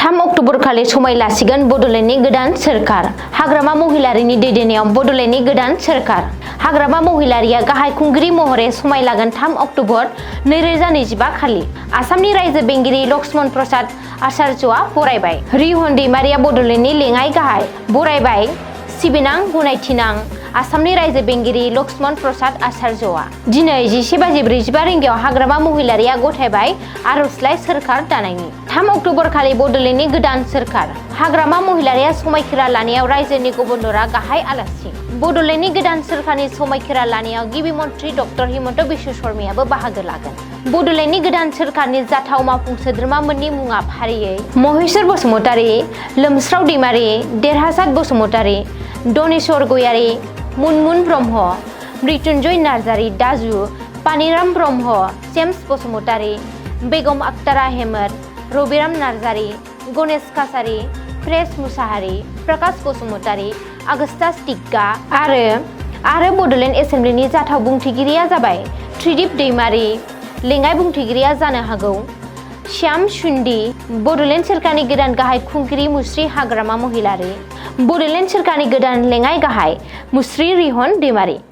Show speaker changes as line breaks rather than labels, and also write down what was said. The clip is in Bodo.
3 अक्ट'बर खालि समाय लासिगोन बड'लेण्डनि गोदान सोरखार। हाग्रामा महिलारिनि दैदेननायाव बड'लेण्डनि गोदान सोरखार। हाग्रामा महिलारिया गाहाय खुंगिरि महरै समाय लागोन 3 अक्ट'बर 2025 खालि। आसामनि रायजो बेंगिरि लक्ष्मण प्रसाद आचार्यआ बरायबाय। रिहन दैमारिया बड'लेण्डनि लेङाइ गाहाय। बरायबाय सिबिनां गनायथिनां आसामनि रायजो बेंगिरि लक्ष्मण प्रसाद आचार्यआ। दिनै 11:45 रिंगायाव हाग्रामा महिलारिया गथायबाय आर'जलाइ सोरखार दानायनि। 3 अक्ट'बर खालि बड'लेण्डनि गोदान सोरखार। हाग्रामा महिलारिया समायखिरा लानायाव रायजोनि गभर्नरआ गाहाय आलासि। बड'लेण्डनि गोदान सोरखारनि समायखिरा लानायाव गिबि मन्थ्रि डक्टर हिमन्त बिश्व शर्मायाबो बाहागो लागोन। बड'लेण्डनि गोदान सोरखारनि जाथाव मावफुं सोद्रोमाफोरनि मुङा फारियै महेश्वर बसुमतारी, लोमस्राव दैमारि, देरहासात बसुमतारी, दनेश्वर गयारी, मुनमुन ब्रह्म, मृत्युंजय नार्जारी दाजु, पानिराम ब्रह्म, जेम्स बसुमतारी, बेगम आक्तारा हेमर, रबिराम नार्जारी, गणेश काछारी, प्रेस मुसाहारी, प्रकाश बसुमतारी, आगस्ता टिग्गा आरो बड'लेण्ड एसेम्ब्लिनि जाथाव बुंथिगिरिया जाबाय त्रिदिप दैमारि। लेङाइ बुंथिगिरिया जानो हागौ श्याम सुन्दि। बड'लेण्ड सोरखारनि गोदान गाहाय खुंगिरि मुस्रि हाग्रामा महिलारि। बड'लेण्ड सोरखारनि गोदान लेङाइ गाहाय मुस्रि रिहन दैमारि।